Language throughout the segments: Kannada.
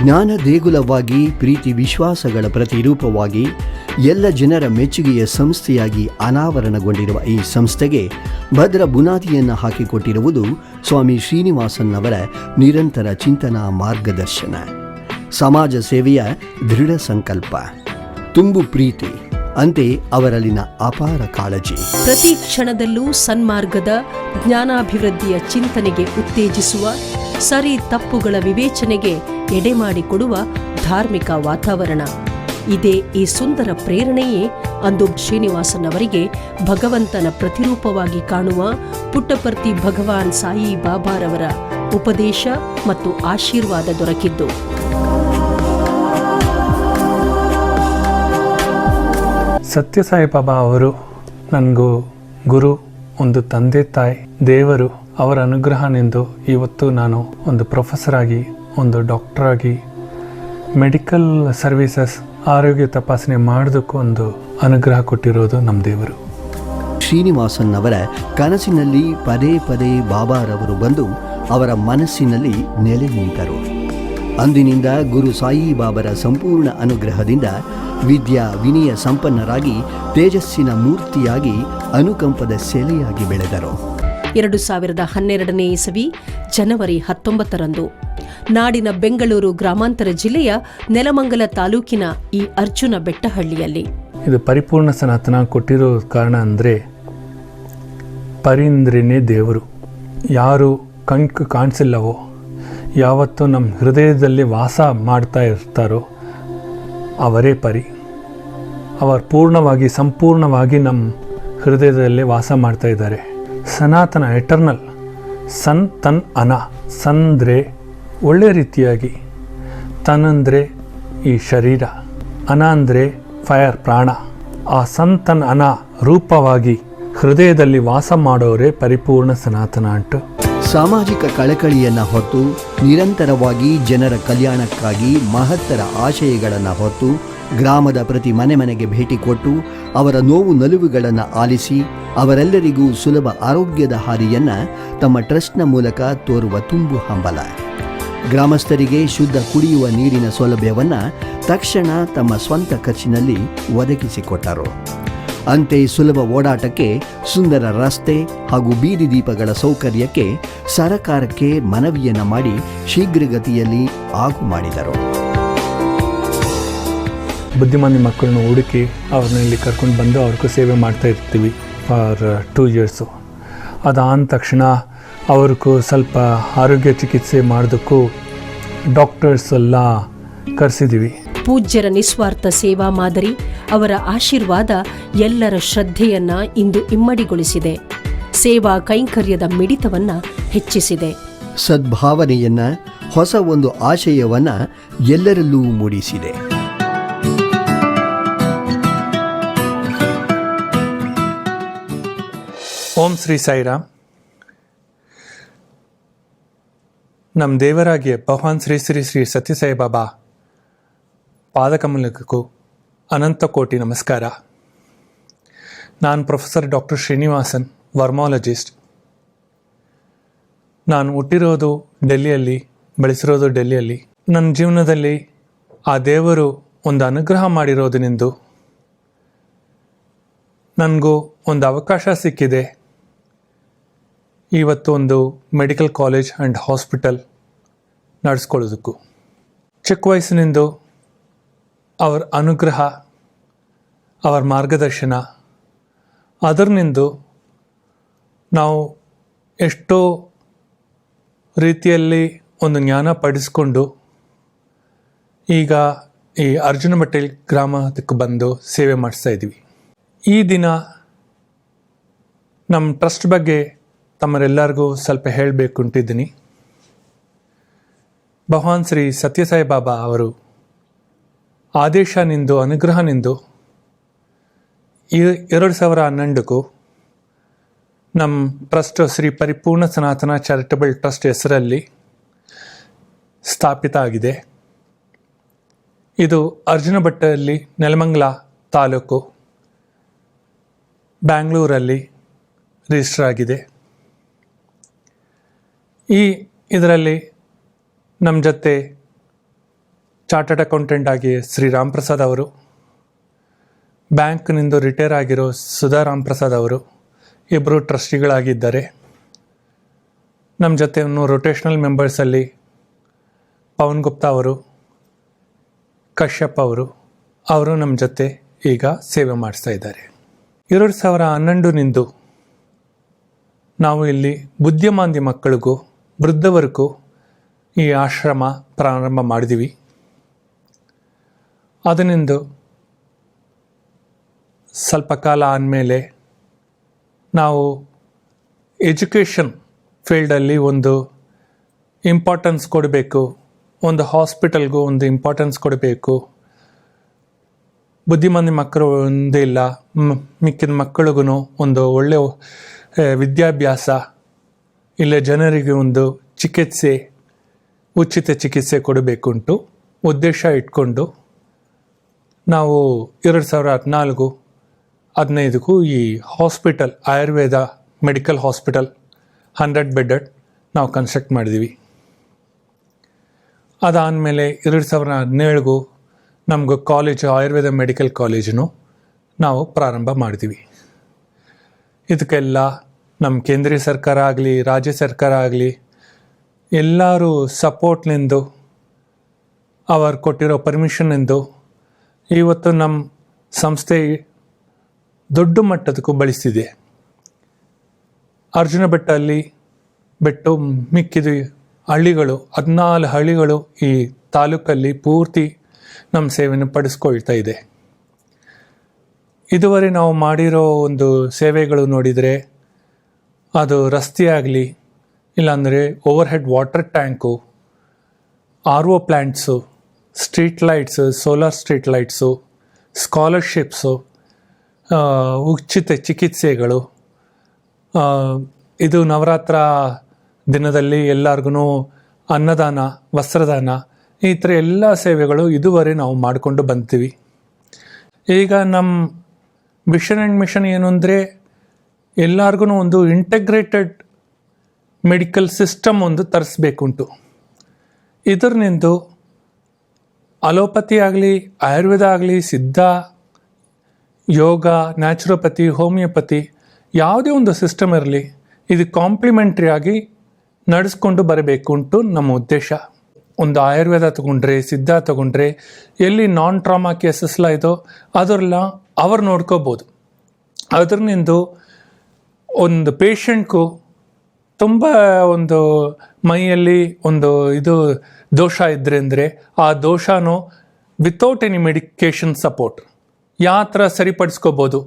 ಜ್ಞಾನ ದೇಗುಲವಾಗಿ, ಪ್ರೀತಿ ವಿಶ್ವಾಸಗಳ ಪ್ರತಿರೂಪವಾಗಿ, ಎಲ್ಲ ಜನರ ಮೆಚ್ಚುಗೆಯ ಸಂಸ್ಥೆಯಾಗಿ ಅನಾವರಣಗೊಂಡಿರುವ ಈ ಸಂಸ್ಥೆಗೆ ಭದ್ರ ಬುನಾದಿಯನ್ನು ಹಾಕಿಕೊಟ್ಟಿರುವುದು ಸ್ವಾಮಿ ಶ್ರೀನಿವಾಸನ್ನವರ ನಿರಂತರ ಚಿಂತನಾ ಮಾರ್ಗದರ್ಶನ, ಸಮಾಜ ಸೇವೆಯ ದೃಢ ಸಂಕಲ್ಪ, ತುಂಬು ಪ್ರೀತಿ, ಅಂತೆ ಅವರಲ್ಲಿನ ಅಪಾರ ಕಾಳಜಿ. ಪ್ರತಿ ಕ್ಷಣದಲ್ಲೂ ಸನ್ಮಾರ್ಗದ ಜ್ಞಾನಾಭಿವೃದ್ಧಿಯ ಚಿಂತನೆಗೆ ಉತ್ತೇಜಿಸುವ, ಸರಿ ತಪ್ಪುಗಳ ವಿವೇಚನೆಗೆ ಎಡೆಮಾಡಿಕೊಡುವ ಧಾರ್ಮಿಕ ವಾತಾವರಣ. ಇದೇ ಈ ಸುಂದರ ಪ್ರೇರಣೆಯೇ ಅಂದು ಶ್ರೀನಿವಾಸನವರಿಗೆ ಭಗವಂತನ ಪ್ರತಿರೂಪವಾಗಿ ಕಾಣುವ ಪುಟ್ಟಪರ್ತಿ ಭಗವಾನ್ ಸಾಯಿ ಬಾಬಾರವರ ಉಪದೇಶ ಮತ್ತು ಆಶೀರ್ವಾದ ದೊರಕಿದ್ದು. ಸತ್ಯಸಾಯಿ ಬಾಬಾ ಅವರು ನನಗೂ ಗುರು, ಒಂದು ತಂದೆ ತಾಯಿ, ದೇವರು. ಅವರ ಅನುಗ್ರಹನೆಂದು ಇವತ್ತು ನಾನು ಒಂದು ಪ್ರೊಫೆಸರ್ ಆಗಿ, ಒಂದು ಡಾಕ್ಟರ್ ಆಗಿ, ಮೆಡಿಕಲ್ ಸರ್ವಿಸಸ್ ಆರೋಗ್ಯ ತಪಾಸಣೆ ಮಾಡೋದಕ್ಕೂ ಒಂದು ಅನುಗ್ರಹ ಕೊಟ್ಟಿರೋದು ನಮ್ಮ ದೇವರು. ಶ್ರೀನಿವಾಸನ್ನವರ ಕನಸಿನಲ್ಲಿ ಪದೇ ಪದೇ ಬಾಬಾರವರು ಬಂದು ಅವರ ಮನಸ್ಸಿನಲ್ಲಿ ನೆಲೆ ನಿಂತರು. ಅಂದಿನಿಂದ ಗುರು ಸಾಯಿ ಬಾಬರ ಸಂಪೂರ್ಣ ಅನುಗ್ರಹದಿಂದ ವಿದ್ಯಾ ವಿನಯ ಸಂಪನ್ನರಾಗಿ, ತೇಜಸ್ಸಿನ ಮೂರ್ತಿಯಾಗಿ, ಅನುಕಂಪದ ಸೆಲೆಯಾಗಿ ಬೆಳೆದರು. 2012ನೇ ಇಸವಿ ಜನವರಿ 19ರಂದು ನಾಡಿನ ಬೆಂಗಳೂರು ಗ್ರಾಮಾಂತರ ಜಿಲ್ಲೆಯ ನೆಲಮಂಗಲ ತಾಲೂಕಿನ ಈ ಅರ್ಜುನ ಬೆಟ್ಟಹಳ್ಳಿಯಲ್ಲಿ ಇದು ಪರಿಪೂರ್ಣ ಸನಾತನ ಕೊಟ್ಟಿರೋ ಕಾರಣ ಅಂದರೆ, ಪರಿಂದ್ರೇನೇ ದೇವರು. ಯಾರು ಕಾಣಿಸಿಲ್ಲವೋ, ಯಾವತ್ತೂ ನಮ್ಮ ಹೃದಯದಲ್ಲಿ ವಾಸ ಮಾಡ್ತಾ ಇರ್ತಾರೋ ಅವರೇ ಪರಿ. ಅವರು ಪೂರ್ಣವಾಗಿ, ಸಂಪೂರ್ಣವಾಗಿ ನಮ್ಮ ಹೃದಯದಲ್ಲಿ ವಾಸ ಮಾಡ್ತಾ ಇದ್ದಾರೆ. ಸನಾತನ, ಎಟರ್ನಲ್. ಸನ್ ತನ್ ಅನ. ಸಂದ್ರೆ ಒಳ್ಳೆ ರೀತಿಯಾಗಿ, ತನಂದರೆ ಈ ಶರೀರ, ಅನ ಅಂದರೆ ಫೈರ್, ಪ್ರಾಣ. ಆ ಸನ್ ತನ್ ಅನ ರೂಪವಾಗಿ ಹೃದಯದಲ್ಲಿ ವಾಸ ಮಾಡೋರೇ ಪರಿಪೂರ್ಣ ಸನಾತನ ಅಂಟು. ಸಾಮಾಜಿಕ ಕಳಕಳಿಯನ್ನು ಹೊತ್ತು, ನಿರಂತರವಾಗಿ ಜನರ ಕಲ್ಯಾಣಕ್ಕಾಗಿ ಮಹತ್ತರ ಆಶಯಗಳನ್ನು ಹೊತ್ತು, ಗ್ರಾಮದ ಪ್ರತಿ ಮನೆಗೆ ಭೇಟಿ ಕೊಟ್ಟು ಅವರ ನೋವು ನಲಿವುಗಳನ್ನು ಆಲಿಸಿ, ಅವರೆಲ್ಲರಿಗೂ ಸುಲಭ ಆರೋಗ್ಯದ ಹಾದಿಯನ್ನು ತಮ್ಮ ಟ್ರಸ್ಟ್ನ ಮೂಲಕ ತೋರುವ ತುಂಬು ಹಂಬಲ. ಗ್ರಾಮಸ್ಥರಿಗೆ ಶುದ್ಧ ಕುಡಿಯುವ ನೀರಿನ ಸೌಲಭ್ಯವನ್ನು ತಕ್ಷಣ ತಮ್ಮ ಸ್ವಂತ ಖರ್ಚಿನಲ್ಲಿ ಒದಗಿಸಿಕೊಟ್ಟರು. ಅಂತೆ ಸುಲಭ ಓಡಾಟಕ್ಕೆ ಸುಂದರ ರಸ್ತೆ ಹಾಗೂ ಬೀದಿ ದೀಪಗಳ ಸೌಕರ್ಯಕ್ಕೆ ಸರಕಾರಕ್ಕೆ ಮನವಿಯನ್ನು ಮಾಡಿ ಶೀಘ್ರಗತಿಯಲ್ಲಿ ಆಗು ಮಾಡಿದರು. ಬುದ್ಧಿಮಾಂದ್ಯ ಮಕ್ಕಳನ್ನು ಹುಡುಕಿ ಅವ್ರನ್ನ ಇಲ್ಲಿ ಕರ್ಕೊಂಡು ಬಂದು ಅವ್ರಿಗೂ ಸೇವೆ ಮಾಡ್ತಾ ಇರ್ತೀವಿ ಫಾರ್ 2 years. ಅದಾದ ತಕ್ಷಣ ಅವ್ರಿಗೂ ಸ್ವಲ್ಪ ಆರೋಗ್ಯ ಚಿಕಿತ್ಸೆ ಮಾಡೋದಕ್ಕೂ ಡಾಕ್ಟರ್ಸ್ ಎಲ್ಲ ಕರೆಸಿದ್ದೀವಿ. ಪೂಜ್ಯರ ನಿಸ್ವಾರ್ಥ ಸೇವಾ ಮಾದರಿ, ಅವರ ಆಶೀರ್ವಾದ ಎಲ್ಲರ ಶ್ರದ್ಧೆಯನ್ನ ಇಂದು ಇಮ್ಮಡಿಗೊಳಿಸಿದೆ. ಸೇವಾ ಕೈಂಕರ್ಯದ ಮಿಡಿತವನ್ನ ಹೆಚ್ಚಿಸಿದೆ. ಸದ್ಭಾವನೆಯನ್ನ, ಹೊಸ ಒಂದು ಆಶಯವನ್ನ ಎಲ್ಲರಲ್ಲೂ ಮೂಡಿಸಿದೆ. ಓಂ ಶ್ರೀ ಸಾಯಿರಾಮ್. ನಮ್ಮ ದೇವರಾಗಿಯ ಭಗವಾನ್ ಶ್ರೀ ಶ್ರೀ ಶ್ರೀ ಸತ್ಯಸಾಯಿ ಬಾಬಾ ಪಾದಕಮಲಕ್ಕೂ ಅನಂತ ಕೋಟಿ ನಮಸ್ಕಾರ. ನಾನು ಪ್ರೊಫೆಸರ್ ಡಾಕ್ಟರ್ ಶ್ರೀನಿವಾಸನ್, ವರ್ಮಾಲಜಿಸ್ಟ್. ನಾನು ಹುಟ್ಟಿರೋದು ಡೆಲ್ಲಿಯಲ್ಲಿ, ಬೆಳೆಸಿರೋದು ಡೆಲ್ಲಿಯಲ್ಲಿ. ನನ್ನ ಜೀವನದಲ್ಲಿ ಆ ದೇವರು ಒಂದು ಅನುಗ್ರಹ ಮಾಡಿರೋದನೆಂದು ನನಗೂ ಒಂದು ಅವಕಾಶ ಸಿಕ್ಕಿದೆ. ಇವತ್ತು ಒಂದು ಮೆಡಿಕಲ್ ಕಾಲೇಜ್ ಆ್ಯಂಡ್ ಹಾಸ್ಪಿಟಲ್ ನಡೆಸ್ಕೊಳ್ಳೋದಕ್ಕೂ ಚಿಕ್ಕ ವಯಸ್ಸಿನಿಂದ ಅವರ ಅನುಗ್ರಹ, ಅವರ ಮಾರ್ಗದರ್ಶನ, ಅದರಿಂದ ನಾವು ಎಷ್ಟೋ ರೀತಿಯಲ್ಲಿ ಒಂದು ಜ್ಞಾನ ಪಡಿಸ್ಕೊಂಡು ಈಗ ಈ ಅರ್ಜುನ ಬೆಟ್ಟಹಳ್ಳಿ ಗ್ರಾಮಕ್ಕೆ ಬಂದು ಸೇವೆ ಮಾಡಿಸ್ತಾ ಇದ್ದೀವಿ. ಈ ದಿನ ನಮ್ಮ ಟ್ರಸ್ಟ್ ಬಗ್ಗೆ ತಮ್ಮರೆಲ್ಲರಿಗೂ ಸ್ವಲ್ಪ ಹೇಳಬೇಕು ಅಂತಿದ್ದೀನಿ. ಭಗವಾನ್ ಶ್ರೀ ಸತ್ಯಸಾಯಿ ಬಾಬಾ ಅವರು ಆದೇಶನಿಂದು, ಅನುಗ್ರಹನಿಂದು 2011ಕ್ಕೂ ನಮ್ಮ ಟ್ರಸ್ಟ್ ಶ್ರೀ ಪರಿಪೂರ್ಣ ಸನಾತನ ಚಾರಿಟಬಲ್ ಟ್ರಸ್ಟ್ ಹೆಸರಲ್ಲಿ ಸ್ಥಾಪಿತ ಆಗಿದೆ. ಇದು ಅರ್ಜುನ ಬೆಟ್ಟಹಳ್ಳಿ, ನೆಲಮಂಗಲ ತಾಲೂಕು, ಬ್ಯಾಂಗ್ಳೂರಲ್ಲಿ ರಿಜಿಸ್ಟರ್ ಆಗಿದೆ. ಇದರಲ್ಲಿ ನಮ್ಮ ಜೊತೆ ಚಾರ್ಟರ್ಡ್ ಅಕೌಂಟೆಂಟ್ ಆಗಿ ಶ್ರೀ ರಾಮ್ ಪ್ರಸಾದ್ ಅವರು, ಬ್ಯಾಂಕ್ನಿಂದ ರಿಟೈರ್ ಆಗಿರೋ ಸುಧಾ ರಾಮ್ ಪ್ರಸಾದ್ ಅವರು ಇಬ್ಬರು ಟ್ರಸ್ಟಿಗಳಾಗಿದ್ದಾರೆ. ನಮ್ಮ ಜೊತೆ ಇನ್ನು ರೊಟೇಷನಲ್ ಮೆಂಬರ್ಸಲ್ಲಿ ಪವನ್ ಗುಪ್ತಾ ಅವರು, ಕಶ್ಯಪ್ ಅವರು ನಮ್ಮ ಜೊತೆ ಈಗ ಸೇವೆ ಮಾಡಿಸ್ತಾ ಇದ್ದಾರೆ. 2011 ನಾವು ಇಲ್ಲಿ ಬುದ್ಧಿಮಾಂದ್ಯ ಮಕ್ಕಳಿಗೂ ವೃದ್ಧವರ್ಗೂ ಈ ಆಶ್ರಮ ಪ್ರಾರಂಭ ಮಾಡಿದ್ದೀವಿ. ಅದನಿಂದ ಸ್ವಲ್ಪ ಕಾಲ ಆದಮೇಲೆ ನಾವು ಎಜುಕೇಷನ್ ಫೀಲ್ಡಲ್ಲಿ ಒಂದು ಇಂಪಾರ್ಟೆನ್ಸ್ ಕೊಡಬೇಕು, ಒಂದು ಹಾಸ್ಪಿಟಲ್ಗೂ ಒಂದು ಇಂಪಾರ್ಟೆನ್ಸ್ ಕೊಡಬೇಕು. ಬುದ್ಧಿಮಾಂದ್ಯ ಮಕ್ಕಳು ಒಂದೇ ಇಲ್ಲ, ಮಿಕ್ಕಿದ ಮಕ್ಕಳಿಗೂ ಒಂದು ಒಳ್ಳೆಯ ವಿದ್ಯಾಭ್ಯಾಸ, ಇಲ್ಲ ಜನರಿಗೆ ಒಂದು ಚಿಕಿತ್ಸೆ, ಉಚಿತ ಚಿಕಿತ್ಸೆ ಕೊಡಬೇಕು ಉಂಟು ಉದ್ದೇಶ ಇಟ್ಕೊಂಡು ನಾವು 2014-15 ಈ hospital, Ayurveda medical hospital 100 bedded ನಾವು ಕನ್ಸ್ಟ್ರಕ್ಟ್ ಮಾಡಿದ್ದೀವಿ. ಅದಾದಮೇಲೆ 2017 ನಮಗೂ ಕಾಲೇಜು, ಆಯುರ್ವೇದ ಮೆಡಿಕಲ್ ಕಾಲೇಜನ್ನು ನಾವು ಪ್ರಾರಂಭ ಮಾಡಿದ್ದೀವಿ. ಇದಕ್ಕೆಲ್ಲ ನಮ್ಮ ಕೇಂದ್ರೀಯ ಸರ್ಕಾರ ಆಗಲಿ, ರಾಜ್ಯ ಸರ್ಕಾರ ಆಗಲಿ, ಎಲ್ಲರೂ ಸಪೋರ್ಟ್ನಿಂದು, ಅವರು ಕೊಟ್ಟಿರೋ ಪರ್ಮಿಷನ್ನಿಂದು ಇವತ್ತು ನಮ್ಮ ಸಂಸ್ಥೆ ದೊಡ್ಡ ಮಟ್ಟದಕ್ಕೂ ಬಳಸ್ತಿದೆ. ಅರ್ಜುನ ಬೆಟ್ಟಲ್ಲಿ ಬಿಟ್ಟು ಮಿಕ್ಕಿದ ಹಳ್ಳಿಗಳು, 14 ಹಳ್ಳಿಗಳು ಈ ತಾಲೂಕಲ್ಲಿ ಪೂರ್ತಿ ನಮ್ಮ ಸೇವೆಯನ್ನು ಪಡಿಸ್ಕೊಳ್ತಾ ಇದೆ. ಇದುವರೆ ನಾವು ಮಾಡಿರೋ ಒಂದು ಸೇವೆಗಳು ನೋಡಿದರೆ, ಅದು ರಸ್ತೆ ಆಗಲಿ, ಇಲ್ಲಾಂದರೆ over head water tank, RO plants, street lights, solar street lights, scholarships, ಉಚಿತ ಚಿಕಿತ್ಸೆಗಳು, ಇದು ನವರಾತ್ರ ದಿನದಲ್ಲಿ ಎಲ್ಲರಿಗೂ ಅನ್ನದಾನ, ವಸ್ತ್ರದಾನ, ಈ ಥರ ಎಲ್ಲ ಸೇವೆಗಳು ಇದುವರೆ ನಾವು ಮಾಡಿಕೊಂಡು ಬಂತೀವಿ. ಈಗ ನಮ್ಮ ವಿಷನ್ ಆ್ಯಂಡ್ ಮಿಷನ್ ಏನು ಅಂದರೆ, ಎಲ್ಲರಿಗೂ ಒಂದು ಇಂಟಗ್ರೇಟೆಡ್ ಮೆಡಿಕಲ್ ಸಿಸ್ಟಮ್ ಒಂದು ತರಿಸ್ಬೇಕುಂಟು. ಇದರಿಂದ ಅಲೋಪತಿ ಆಗಲಿ, ಆಯುರ್ವೇದ ಆಗಲಿ, ಸಿದ್ಧ, ಯೋಗ, ನ್ಯಾಚುರೋಪತಿ, ಹೋಮಿಯೋಪತಿ, ಯಾವುದೇ ಒಂದು ಸಿಸ್ಟಮ್ ಇರಲಿ, ಇದು ಕಾಂಪ್ಲಿಮೆಂಟ್ರಿ ಆಗಿ ನಡೆಸ್ಕೊಂಡು ಬರಬೇಕು ಉಂಟು ನಮ್ಮ ಉದ್ದೇಶ. ಒಂದು ಆಯುರ್ವೇದ ತಗೊಂಡ್ರೆ, ಸಿದ್ಧ ತಗೊಂಡ್ರೆ, ಎಲ್ಲಿ ನಾನ್ ಟ್ರಾಮಾ ಕೇಸಸ್ಲ ಇದೋ ಅದರೆಲ್ಲ ಅವ್ರು ನೋಡ್ಕೋಬೋದು. ಅದರಿಂದ ಒಂದು ಪೇಷಂಟ್ಗೂ ತುಂಬ ಒಂದು ಮೈಯಲ್ಲಿ ಒಂದು ದೋಷ ಇದ್ದರೆ ಅಂದರೆ ಆ ದೋಷನೂ ವಿತೌಟ್ ಎನಿ ಮೆಡಿಕೇಷನ್ ಸಪೋರ್ಟ್ ಯಾವ ಥರ ಸರಿಪಡಿಸ್ಕೋಬೋದು,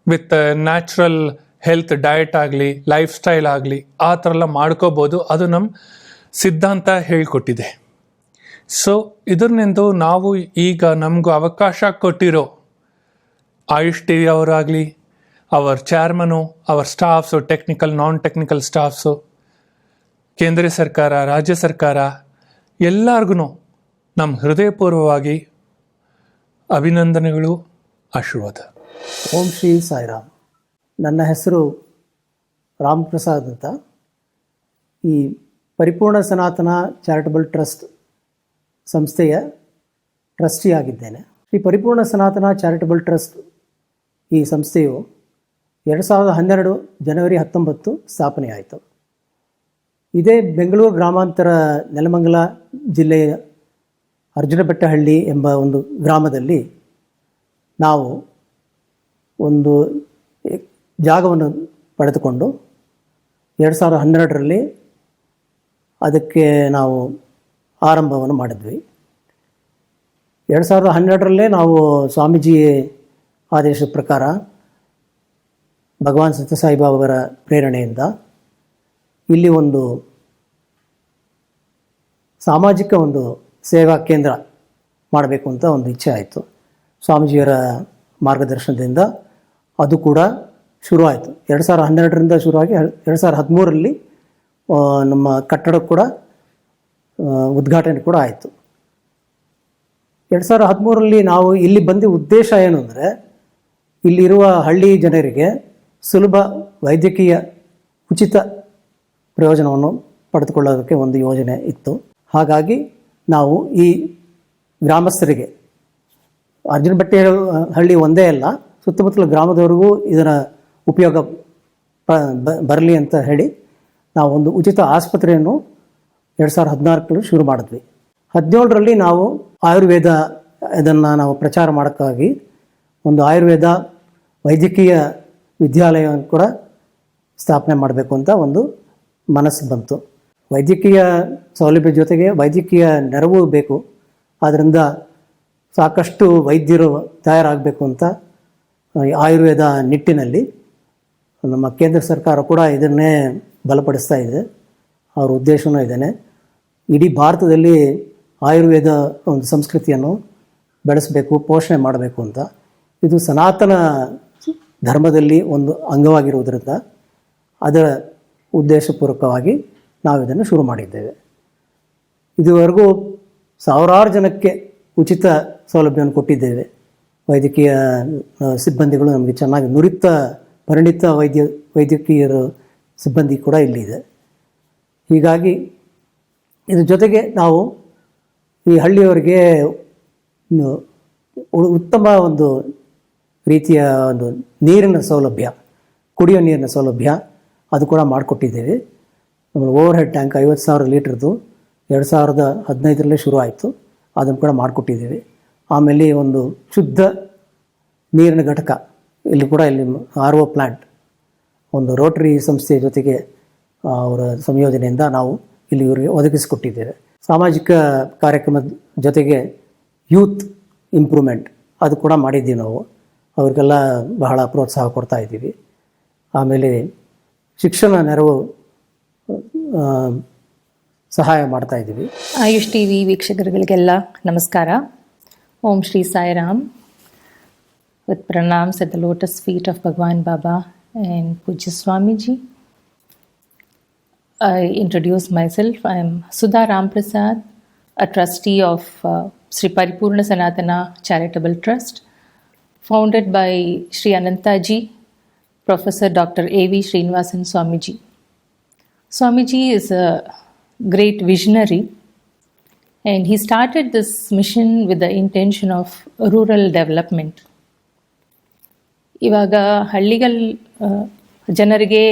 ವಿತ್ ನ್ಯಾಚುರಲ್ ಹೆಲ್ತ್ ಡಯಟ್ ಆಗಲಿ, ಲೈಫ್ ಸ್ಟೈಲ್ ಆಗಲಿ, ಆ ಥರ ಎಲ್ಲ ಮಾಡ್ಕೋಬೋದು. ಅದು ನಮ್ಮ ಸಿದ್ಧಾಂತ ಹೇಳಿಕೊಟ್ಟಿದೆ. ಸೊ ಇದರಿಂದ ನಾವು ಈಗ ನಮಗೂ ಅವಕಾಶ ಕೊಟ್ಟಿರೋ ಆಯುಷ್ ಟಿ ವಿ ಅವರಾಗಲಿ, ಅವರ ಚೇರ್ಮನು, ಅವರ staffs, technical, non technical staffs, ಕೇಂದ್ರ ಸರ್ಕಾರ, ರಾಜ್ಯ ಸರ್ಕಾರ, ಎಲ್ಲರಿಗೂ ನಮ್ಮ ಹೃದಯಪೂರ್ವವಾಗಿ ಅಭಿನಂದನೆಗಳು, ಆಶೀರ್ವಾದ. ಓಂ ಶ್ರೀ ಸಾಯಿರಾಮ್. ನನ್ನ ಹೆಸರು ರಾಮ್ ಪ್ರಸಾದ್ ಅಂತ. ಈ ಪರಿಪೂರ್ಣ ಸನಾತನ ಚಾರಿಟಬಲ್ ಟ್ರಸ್ಟ್ ಸಂಸ್ಥೆಯ ಟ್ರಸ್ಟಿ ಆಗಿದ್ದೇನೆ. ಈ ಪರಿಪೂರ್ಣ ಸನಾತನ ಚಾರಿಟಬಲ್ ಟ್ರಸ್ಟ್ ಈ ಸಂಸ್ಥೆಯು 2012 ಜನವರಿ 19 ಸ್ಥಾಪನೆಯಾಯಿತು. ಇದೇ ಬೆಂಗಳೂರು ಗ್ರಾಮಾಂತರ ನೆಲಮಂಗಲ ಜಿಲ್ಲೆಯ ಅರ್ಜುನಬೆಟ್ಟಹಳ್ಳಿ ಎಂಬ ಒಂದು ಗ್ರಾಮದಲ್ಲಿ ನಾವು ಒಂದು ಜಾಗವನ್ನು ಪಡೆದುಕೊಂಡು 2012ರಲ್ಲಿ ಅದಕ್ಕೆ ನಾವು ಆರಂಭವನ್ನು ಮಾಡಿದ್ವಿ. 2012ರಲ್ಲೇ ನಾವು ಸ್ವಾಮೀಜಿ ಆದೇಶದ ಪ್ರಕಾರ ಭಗವಾನ್ ಸತ್ಯಸಾಯಿಬಾಬಾವರ ಪ್ರೇರಣೆಯಿಂದ ಇಲ್ಲಿ ಒಂದು ಸಾಮಾಜಿಕ ಒಂದು ಸೇವಾ ಕೇಂದ್ರ ಮಾಡಬೇಕು ಅಂತ ಒಂದು ಇಚ್ಛೆ ಆಯಿತು. ಸ್ವಾಮೀಜಿಯವರ ಮಾರ್ಗದರ್ಶನದಿಂದ ಅದು ಕೂಡ ಶುರುವಾಯಿತು. 2012ರಿಂದ ಶುರುವಾಗಿ 2013ರಲ್ಲಿ ನಮ್ಮ ಕಟ್ಟಡ ಕೂಡ ಉದ್ಘಾಟನೆ ಕೂಡ ಆಯಿತು. 2013ರಲ್ಲಿ ನಾವು ಇಲ್ಲಿ ಬಂದ ಉದ್ದೇಶ ಏನು ಅಂದರೆ, ಇಲ್ಲಿರುವ ಹಳ್ಳಿ ಜನರಿಗೆ ಸುಲಭ ವೈದ್ಯಕೀಯ ಉಚಿತ ಪ್ರಯೋಜನವನ್ನು ಪಡೆದುಕೊಳ್ಳೋದಕ್ಕೆ ಒಂದು ಯೋಜನೆ ಇತ್ತು. ಹಾಗಾಗಿ ನಾವು ಈ ಗ್ರಾಮಸ್ಥರಿಗೆ, ಅರ್ಜುನ ಬಟ್ಟೆ ಹಳ್ಳಿ ಒಂದೇ ಅಲ್ಲ, ಸುತ್ತಮುತ್ತಲ ಗ್ರಾಮದವರೆಗೂ ಇದರ ಉಪಯೋಗ ಬರಲಿ ಅಂತ ಹೇಳಿ ನಾವು ಒಂದು ಉಚಿತ ಆಸ್ಪತ್ರೆಯನ್ನು 2014 ಶುರು ಮಾಡಿದ್ವಿ. 2017ರಲ್ಲಿ ನಾವು ಆಯುರ್ವೇದ ಇದನ್ನು ನಾವು ಪ್ರಚಾರ ಮಾಡೋಕ್ಕಾಗಿ ಒಂದು ಆಯುರ್ವೇದ ವೈದ್ಯಕೀಯ ವಿದ್ಯಾಲಯವನ್ನು ಕೂಡ ಸ್ಥಾಪನೆ ಮಾಡಬೇಕು ಅಂತ ಒಂದು ಮನಸ್ಸು ಬಂತು. ವೈದ್ಯಕೀಯ ಸೌಲಭ್ಯ ಜೊತೆಗೆ ವೈದ್ಯಕೀಯ ನೆರವು ಬೇಕು, ಆದ್ದರಿಂದ ಸಾಕಷ್ಟು ವೈದ್ಯರು ತಯಾರಾಗಬೇಕು ಅಂತ ಆಯುರ್ವೇದ ನಿಟ್ಟಿನಲ್ಲಿ ನಮ್ಮ ಕೇಂದ್ರ ಸರ್ಕಾರ ಕೂಡ ಇದನ್ನೇ ಬಲಪಡಿಸ್ತಾ ಇದೆ. ಅವರ ಉದ್ದೇಶವೂ ಇದೇನೆ, ಇಡೀ ಭಾರತದಲ್ಲಿ ಆಯುರ್ವೇದ ಒಂದು ಸಂಸ್ಕೃತಿಯನ್ನು ಬೆಳೆಸಬೇಕು, ಪೋಷಣೆ ಮಾಡಬೇಕು ಅಂತ. ಇದು ಸನಾತನ ಧರ್ಮದಲ್ಲಿ ಒಂದು ಅಂಗವಾಗಿರುವುದರಿಂದ ಅದರ ಉದ್ದೇಶಪೂರ್ವಕವಾಗಿ ನಾವು ಇದನ್ನು ಶುರು ಮಾಡಿದ್ದೇವೆ. ಇದುವರೆಗೂ ಸಾವಿರಾರು ಜನಕ್ಕೆ ಉಚಿತ ಸೌಲಭ್ಯವನ್ನು ಕೊಟ್ಟಿದ್ದೇವೆ. ವೈದ್ಯಕೀಯ ಸಿಬ್ಬಂದಿಗಳು ನಮಗೆ ಚೆನ್ನಾಗಿ ನುರಿತ ಪರಿಣಿತ ವೈದ್ಯಕೀಯರು ಸಿಬ್ಬಂದಿ ಕೂಡ ಇಲ್ಲಿದೆ. ಹೀಗಾಗಿ ಇದ್ರ ಜೊತೆಗೆ ನಾವು ಈ ಹಳ್ಳಿಯವರಿಗೆ ಉತ್ತಮ ಒಂದು ರೀತಿಯ ಒಂದು ನೀರಿನ ಸೌಲಭ್ಯ, ಕುಡಿಯೋ ನೀರಿನ ಸೌಲಭ್ಯ ಅದು ಕೂಡ ಮಾಡಿಕೊಟ್ಟಿದ್ದೇವೆ. ನಮ್ಮ ಓವರ್ ಹೆಡ್ ಟ್ಯಾಂಕ್ 50,000 ಲೀಟ್ರದ್ದು 2015ರಲ್ಲೇ ಶುರು ಆಯಿತು, ಅದನ್ನು ಕೂಡ ಮಾಡಿಕೊಟ್ಟಿದ್ದೇವೆ. ಆಮೇಲೆ ಒಂದು ಶುದ್ಧ ನೀರಿನ ಘಟಕ ಇಲ್ಲಿ ಕೂಡ, ಇಲ್ಲಿ RO ಪ್ಲ್ಯಾಂಟ್ ಒಂದು ರೋಟರಿ ಸಂಸ್ಥೆಯ ಜೊತೆಗೆ ಅವರ ಸಂಯೋಜನೆಯಿಂದ ನಾವು ಇಲ್ಲಿ ಇವರಿಗೆ ಒದಗಿಸಿಕೊಟ್ಟಿದ್ದೇವೆ. ಸಾಮಾಜಿಕ ಕಾರ್ಯಕ್ರಮದ ಜೊತೆಗೆ ಯೂತ್ ಇಂಪ್ರೂವ್ಮೆಂಟ್ ಅದು ಕೂಡ ಮಾಡಿದ್ದೀವಿ ನಾವು, ಅವರಿಗೆಲ್ಲ ಬಹಳ ಪ್ರೋತ್ಸಾಹ ಕೊಡ್ತಾ ಇದ್ದೀವಿ. ಆಮೇಲೆ ಶಿಕ್ಷಣ ನೆರವು ಸಹಾಯ ಮಾಡ್ತಾ ಇದ್ದೀವಿ. ಆಯುಷ್ ಟಿವಿ ವೀಕ್ಷಕರುಗಳಿಗೆಲ್ಲ ನಮಸ್ಕಾರ. ಓಂ Shri Sairam. With pranams at the lotus feet of Bhagwan Baba and Pujya Swamiji. I introduce myself. I am Sudha Ramprasad, a trustee of Sri Paripurna Sanatana Charitable Trust, founded by Sri Anantaji, Professor Dr. A.V. Srinivasan Swamiji. Swamiji is a great visionary, and he started this mission with the intention of rural development. ಇವಾಗ ಹಳ್ಳಿಗಳ ಜನರಿಗೆ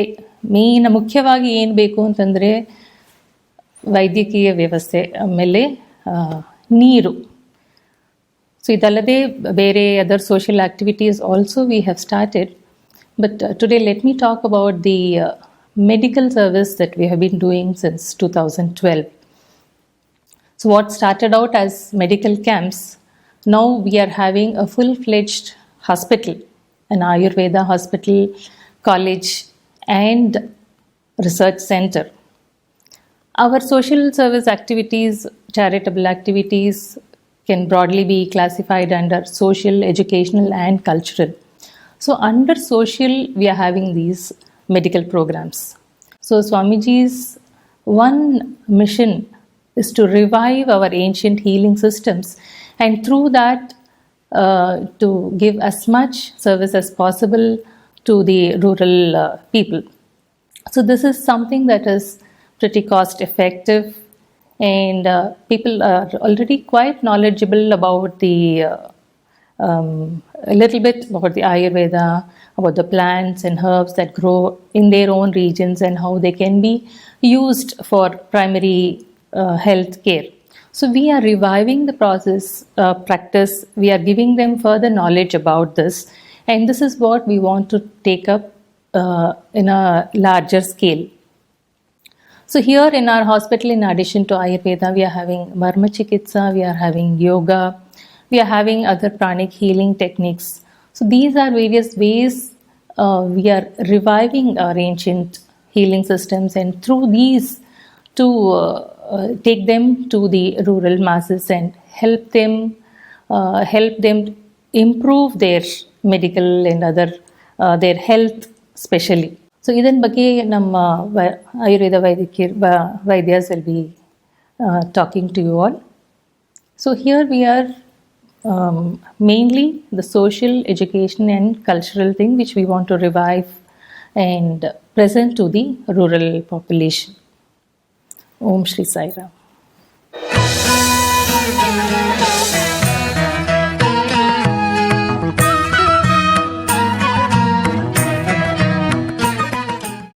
ಮುಖ್ಯವಾಗಿ ಏನು ಬೇಕು ಅಂತಂದರೆ ವೈದ್ಯಕೀಯ ವ್ಯವಸ್ಥೆ, ಆಮೇಲೆ ನೀರು. ಸೊ ಇದಲ್ಲದೆ ಬೇರೆ other social activities also we have started. But today let me talk about the medical service that we have been doing since 2012. So what started out as medical camps, now we are having a full-fledged hospital, an Ayurveda hospital, college and research center. Our social service activities, charitable activities can broadly be classified under social, educational and cultural. So under social, we are having these medical programs. So Swamiji's one mission is to revive our ancient healing systems, and through that to give as much service as possible to the rural people. So this is something that is pretty cost effective, and people are already quite knowledgeable about the a little bit about the Ayurveda, about the plants and herbs that grow in their own regions and how they can be used for primary health care. So we are reviving the practice. We are giving them further knowledge about this, and this is what we want to take up in a larger scale. So here in our hospital, in addition to Ayurveda, we are having Marma Chikitsa, we are having yoga, we are having other pranic healing techniques. So these are various ways we are reviving our ancient healing systems, and through these to take them to the rural masses and help them improve their medical and other their health specially. So ಇದನ್ ಬಗ್ಗೆ ನಮ್ಮ Ayurveda ವೈದ್ಯಸ್ will be talking to you all. So here we are mainly the social, education and cultural thing which we want to revive and present to the rural population. Om Shri Sai Ram.